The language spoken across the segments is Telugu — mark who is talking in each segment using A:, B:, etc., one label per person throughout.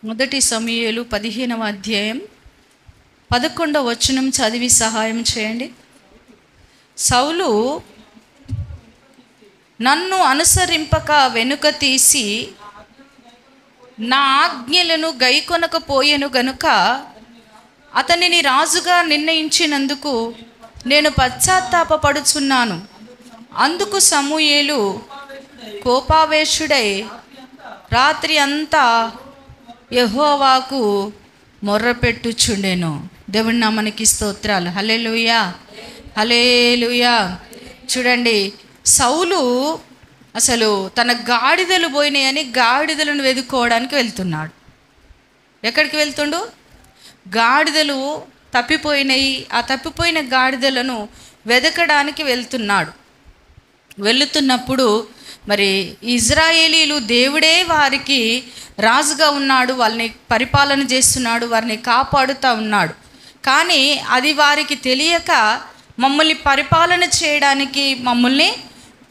A: మొదటి సమూయేలు 15వ అధ్యాయం 11వ వచనం చదివి సహాయం చేయండి. సౌలు నన్ను అనుసరింపక వెనుక తీసి నా ఆజ్ఞలను గైకొనకపోయెను గనుక అతనిని రాజుగా నిర్ణయించినందుకు నేను పశ్చాత్తాపపడుచున్నాను. అందుకు సమూయేలు కోపావేశుడై రాత్రి అంతా యెహోవాకు మొర్రపెట్టుచుండెను. దేవుని నామానికి స్తోత్రాలు. హల్లెలూయా, హల్లెలూయా. చూడండి, సౌలు అసలు తన గాడిదలు పోయినాయని గాడిదలను వెతుక్కోవడానికి వెళ్తున్నాడు. ఎక్కడికి వెళ్తుండు? గాడిదలు తప్పిపోయినాయి, ఆ తప్పిపోయిన గాడిదలను వెతకడానికి వెళ్తున్నాడు. వెళుతున్నప్పుడు మరి ఇజ్రాయేలీలు దేవుడే వారికి రాజుగా ఉన్నాడు, వాళ్ళని పరిపాలన చేస్తున్నాడు, వారిని కాపాడుతూ ఉన్నాడు. కానీ అది వారికి తెలియక మమ్మల్ని పరిపాలన చేయడానికి, మమ్మల్ని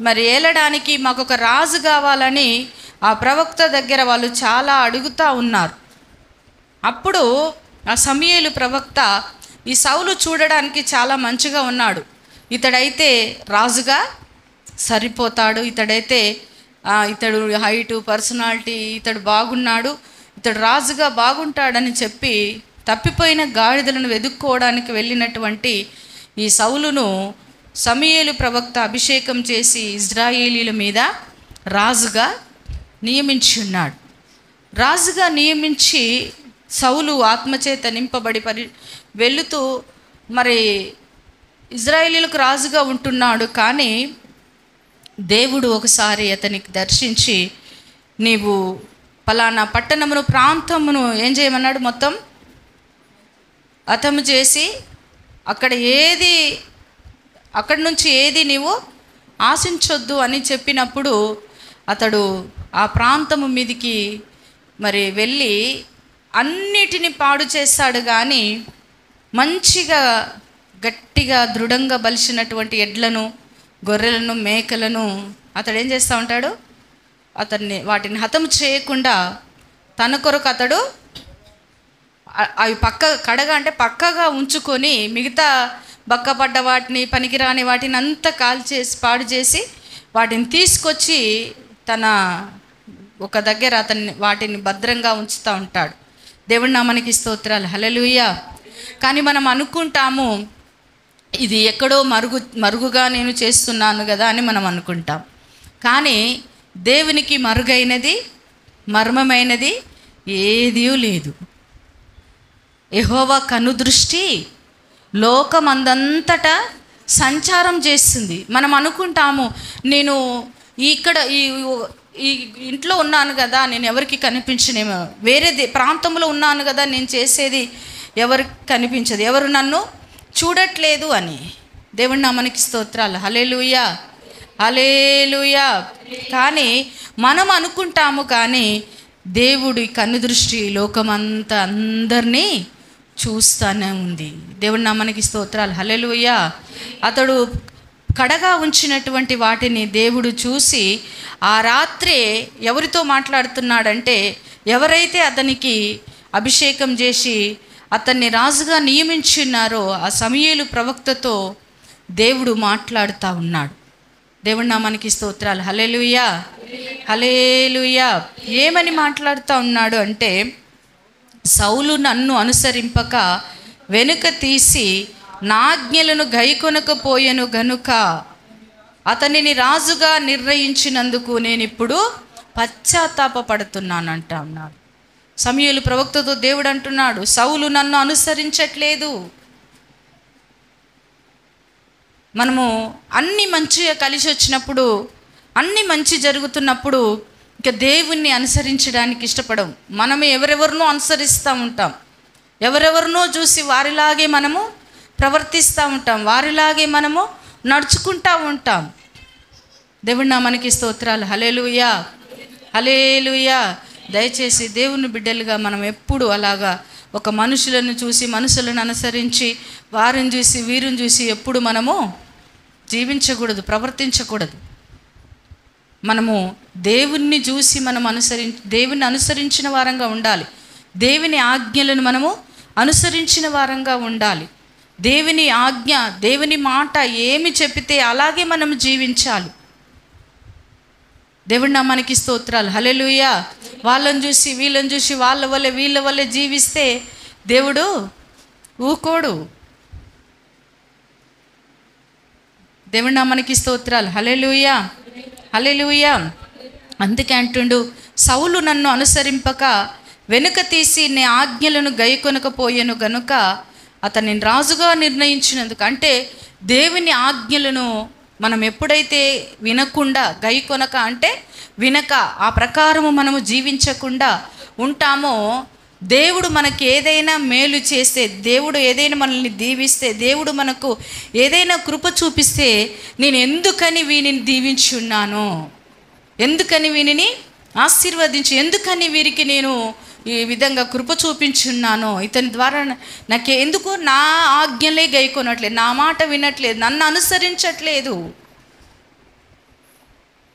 A: మరి ఏలడానికి మాకు ఒక రాజు కావాలని ఆ ప్రవక్త దగ్గర వాళ్ళు చాలా అడుగుతూ ఉన్నారు. అప్పుడు ఆ సమూయేలు ప్రవక్త, ఈ సౌలు చూడడానికి చాలా మంచిగా ఉన్నాడు, ఇతడైతే రాజుగా సరిపోతాడు, ఇతడు హైటు పర్సనాలిటీ, ఇతడు బాగున్నాడు, ఇతడు రాజుగా బాగుంటాడని చెప్పి తప్పిపోయిన గాడిదలను వెతుక్కోవడానికి వెళ్ళినటువంటి ఈ సౌలును సమూయేలు ప్రవక్త అభిషేకం చేసి ఇజ్రాయేలీల మీద రాజుగా నియమించి ఉన్నాడు. రాజుగా నియమించి సౌలు ఆత్మచేత నింపబడి వెళుతూ మరి ఇజ్రాయేలీలకు రాజుగా ఉంటున్నాడు. కానీ దేవుడు ఒకసారి అతనికి దర్శించి, నీవు పలానా పట్టణమును ప్రాంతమును ఏం చేయమన్నాడు? మొత్తం హతము చేసి అక్కడి నుంచి ఏది నీవు ఆశించొద్దు అని చెప్పినప్పుడు అతడు ఆ ప్రాంతము మీదికి మరి వెళ్ళి అన్నిటిని పాడు చేస్తాడు. కానీ మంచిగా గట్టిగా దృఢంగా బలిసినటువంటి ఎడ్లను, గొర్రెలను, మేకలను అతడు ఏం చేస్తూ ఉంటాడు? వాటిని హతము చేయకుండా తన కొరకు అతడు అవి పక్కగా ఉంచుకొని మిగతా బక్కపడ్డ వాటిని, పనికిరాని వాటిని అంతా పాడు చేసి వాటిని తీసుకొచ్చి తన ఒక దగ్గర వాటిని భద్రంగా ఉంచుతూ ఉంటాడు. దేవుడి నామానికి స్తోత్రాలు. హల్లెలూయా. కానీ మనం అనుకుంటాము, ఇది ఎక్కడో మరుగుగా నేను చేస్తున్నాను కదా అని మనం అనుకుంటాం. కానీ దేవునికి మరుగైనది, మర్మమైనది ఏదీ లేదు. యెహోవా కనుదృష్టి లోకమందంతటా సంచారం చేస్తుంది. మనం అనుకుంటాము, నేను ఇక్కడ ఈ ఇంట్లో ఉన్నాను కదా, నేను ఎవరికి కనిపించనేమో, వేరే ప్రాంతంలో ఉన్నాను కదా, నేను చేసేది ఎవరికి కనిపించదు, ఎవరు నన్ను చూడట్లేదు అని. దేవుడి నామానికి స్తోత్రాలు. హల్లెలూయా, హల్లెలూయా. కానీ మనం అనుకుంటాము, కానీ దేవుడి కన్నుదృష్టి లోకమంతా అందరినీ చూస్తూనే ఉంది. దేవుడి నామానికి స్తోత్రాలు. హల్లెలూయా. అతడు కడగా ఉంచినటువంటి వాటిని దేవుడు చూసి ఆ రాత్రే ఎవరితో మాట్లాడుతున్నాడంటే, ఎవరైతే అతనికి అభిషేకం చేసి అతన్ని రాజుగా నియమించున్నారో ఆ సమూయేలు ప్రవక్తతో దేవుడు మాట్లాడుతూ ఉన్నాడు. దేవుడి నామానికి స్తోత్రాలు. హల్లెలూయా, హల్లెలూయా. ఏమని మాట్లాడుతూ ఉన్నాడు అంటే, సౌలు నన్ను అనుసరింపక వెనుక తీసి నా ఆజ్ఞలను గైకొనకపోయెను గనుక అతనిని రాజుగా నిర్ణయించినందుకు నేను ఇప్పుడు పశ్చాత్తాపపడుతున్నానంట అన్నాడు. సమూయేలు ప్రవక్తతో దేవుడు అంటున్నాడు, సౌలు నన్ను అనుసరించట్లేదు. మనము అన్ని మంచిగా కలిసి వచ్చినప్పుడు, అన్ని మంచి జరుగుతున్నప్పుడు ఇక దేవుణ్ణి అనుసరించడానికి ఇష్టపడం. మనమే ఎవరెవరినో అనుసరిస్తూ ఉంటాం, ఎవరెవరినో చూసి వారిలాగే మనము ప్రవర్తిస్తూ ఉంటాం, వారిలాగే మనము నడుచుకుంటూ ఉంటాం. దేవుడి నామానికి స్తోత్రాలు. హల్లెలూయా, హల్లెలూయా. దయచేసి దేవుని బిడ్డలుగా మనం ఎప్పుడు అలాగా ఒక మనుషులను చూసి, మనుషులను అనుసరించి, వారిని చూసి, వీరిని చూసి ఎప్పుడు మనము జీవించకూడదు, ప్రవర్తించకూడదు. మనము దేవుణ్ణి చూసి మనం దేవుణ్ణి అనుసరించిన వారంగా ఉండాలి. దేవుని ఆజ్ఞలను మనము అనుసరించిన వారంగా ఉండాలి. దేవుని ఆజ్ఞ, దేవుని మాట ఏమి చెప్పితే అలాగే మనం జీవించాలి. దేవుడి నామానికి స్తోత్రాలు. హల్లెలూయా. వాళ్ళని చూసి వీళ్ళని చూసి వీళ్ళ వల్లే జీవిస్తే దేవుడు ఊకోడు. దేవుడి నామానికి స్తోత్రాలు. హల్లెలూయా, హల్లెలూయా. అందుకే అంటుండు, సౌలు నన్ను అనుసరింపక వెనుక తీసి నీ ఆజ్ఞలను గైకొనకపోయాను గనుక అతన్ని రాజుగా నిర్ణయించినందుకు. అంటే దేవుని ఆజ్ఞలను మనం ఎప్పుడైతే వినకుండా, గైకొనక అంటే వినక, ఆ ప్రకారము మనము జీవించకుండా ఉంటామో, దేవుడు మనకి ఏదైనా మేలు చేస్తే, దేవుడు ఏదైనా మనల్ని దీవిస్తే, దేవుడు మనకు ఏదైనా కృప చూపిస్తే, నేను ఎందుకని వీనిని దీవించి ఉన్నాను, ఎందుకని వీనిని ఆశీర్వదించి, ఎందుకని వీరికి నేను ఈ విధంగా కృప చూపించున్నాను, ఇతని ద్వారా నాకు ఎందుకు నా ఆజ్ఞలే గైకొనట్లేదు, నా మాట వినట్లేదు, నన్ను అనుసరించట్లేదు,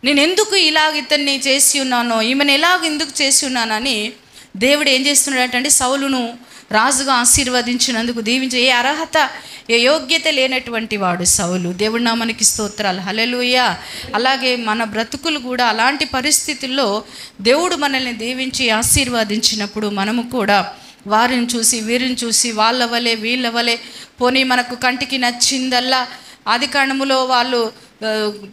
A: నేను ఎందుకు ఇలాగ ఇతన్ని చేసి ఉన్నానో, ఈమెను ఎలాగ ఎందుకు చేసి ఉన్నానని దేవుడు ఏం చేస్తున్నాడంటే సౌలును రాజుగా ఆశీర్వదించినందుకు, దీవించి, ఏ అర్హత ఏ యోగ్యత లేనటువంటి వాడు సౌలు. దేవుడి నామానికి స్తోత్రాలు. హల్లెలూయా. అలాగే మన బ్రతుకులు కూడా అలాంటి పరిస్థితుల్లో దేవుడు మనల్ని దీవించి ఆశీర్వదించినప్పుడు మనము కూడా వారిని చూసి వీరిని చూసి వాళ్ళ వలె వీళ్ళ వలె, పోనీ మనకు కంటికి నచ్చిందల్లా, ఆది కాండములో వాళ్ళు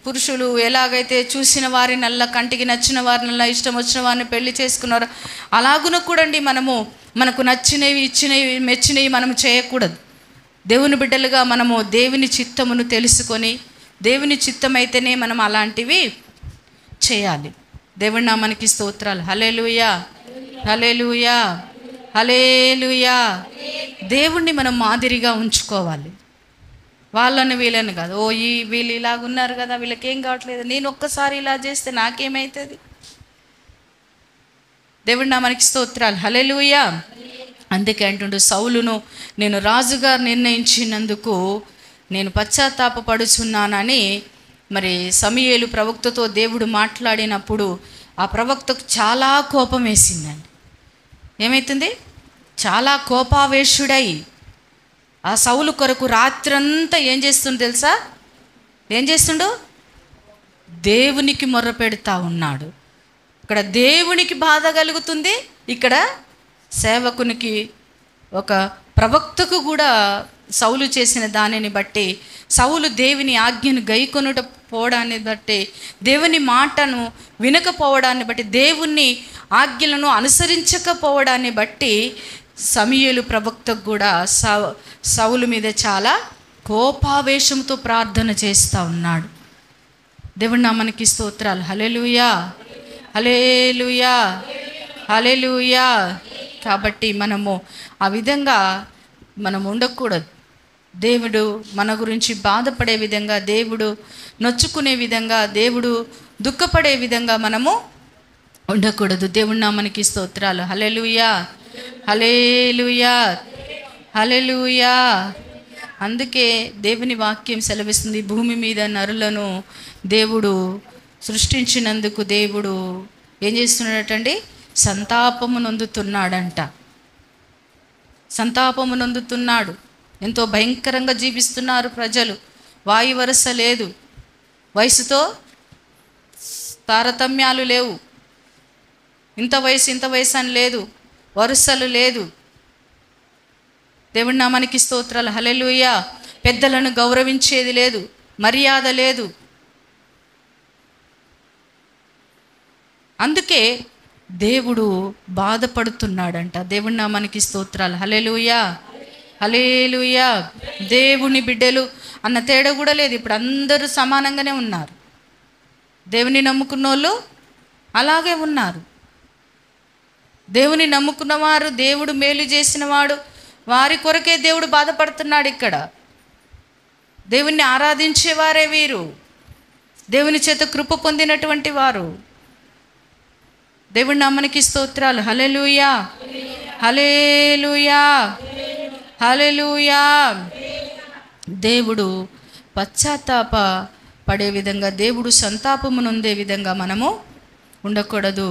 A: పురుషులు ఎలాగైతే చూసిన వారినల్లా, కంటికి నచ్చిన వారినల్లా, ఇష్టం వచ్చిన వారిని పెళ్లి చేసుకున్నారు, అలాగున కూడండి మనకు నచ్చినవి, ఇచ్చినవి, మెచ్చినవి మనము చేయకూడదు. దేవుని బిడ్డలుగా మనము దేవుని చిత్తమును తెలుసుకొని, దేవుని చిత్తమైతేనే మనం అలాంటివి చేయాలి. దేవుడి నామానికి స్తోత్రాలు. హల్లెలూయా, హల్లెలూయా, హల్లెలూయా. దేవుణ్ణి మనం మాదిరిగా ఉంచుకోవాలి. వాళ్ళని వీళ్ళని కాదు. వీళ్ళు ఇలాగున్నారు కదా, వీళ్ళకేం కావట్లేదు, నేను ఒక్కసారి ఇలా చేస్తే నాకేమవుతుంది. దేవుడి నామానికి స్తోత్రాలు. హల్లెలూయా. అందుకే అంటుండు, సౌలును నేను రాజుగా నిర్ణయించినందుకు నేను పశ్చాత్తాపపడుచున్నానని. మరి సమూయేలు ప్రవక్తతో దేవుడు మాట్లాడినప్పుడు ఆ ప్రవక్తకు చాలా కోపం వేసిందండి. ఏమవుతుంది? చాలా కోపావేశుడై ఆ సౌలు కొరకు రాత్రంతా ఏం చేస్తుండు తెలుసా? ఏం చేస్తుండు? దేవునికి మొర్ర పెడతా ఉన్నాడు. ఇక్కడ దేవునికి బాధ కలుగుతుంది, ఇక్కడ సేవకునికి, ఒక ప్రవక్తకు కూడా సౌలు చేసిన దానిని బట్టి, సౌలు దేవుని ఆజ్ఞను గైకొనుట పోవడాన్ని బట్టి, దేవుని మాటను వినకపోవడాన్ని బట్టి, దేవుని ఆజ్ఞలను అనుసరించకపోవడాన్ని బట్టి సమూయేలు ప్రవక్తకు కూడా సౌలు మీద చాలా కోపావేశంతో ప్రార్థన చేస్తూ ఉన్నాడు. దేవుడి నామానికి స్తోత్రాలు. హల్లెలూయా, హల్లెలూయా, హల్లెలూయా. కాబట్టి మనము ఆ విధంగా మనం ఉండకూడదు. దేవుడు మన గురించి బాధపడే విధంగా, దేవుడు నొచ్చుకునే విధంగా, దేవుడు దుఃఖపడే విధంగా మనము ఉండకూడదు. దేవుడి నామానికి స్తోత్రాలు. హల్లెలూయా, హల్లెలూయా, హల్లెలూయా. అందుకే దేవుని వాక్యం సెలవిస్తుంది, భూమి మీద నరులను దేవుడు సృష్టించినందుకు దేవుడు ఏం చేస్తున్నాడటండి? సంతాపము నొందుతున్నాడంట. సంతాపము నొందుతున్నాడు. ఎంతో భయంకరంగా జీవిస్తున్నారు ప్రజలు. వాయు వరస లేదు, వయసుతో తారతమ్యాలు లేవు, ఇంత వయసు అని లేదు, వరుసలు లేదు. దేవుడి నామానికి స్తోత్రాలు. హల్లెలూయా. పెద్దలను గౌరవించేది లేదు, మర్యాద లేదు. అందుకే దేవుడు బాధపడుతున్నాడంట. దేవుడి నామానికి స్తోత్రాలు. హల్లెలూయా, హల్లెలూయా. దేవుని బిడ్డలు అన్న తేడా కూడా లేదు. ఇప్పుడు అందరూ సమానంగానే ఉన్నారు. దేవుని నమ్ముకున్న వాళ్ళు అలాగే ఉన్నారు. దేవుని నమ్ముకున్నవారు, దేవుడు మేలు చేసినవాడు, వారి కొరకే దేవుడు బాధపడుతున్నాడు. ఇక్కడ దేవుణ్ణి ఆరాధించేవారే వీరు, దేవుని చేత కృప పొందినటువంటి వారు. దేవుడి నామానికి స్తోత్రాలు. హల్లెలూయా, హల్లెలూయా, హల్లెలూయా. దేవుడు పశ్చాత్తాప పడే విధంగా, దేవుడు సంతాపము నొందే విధంగా మనము ఉండకూడదు.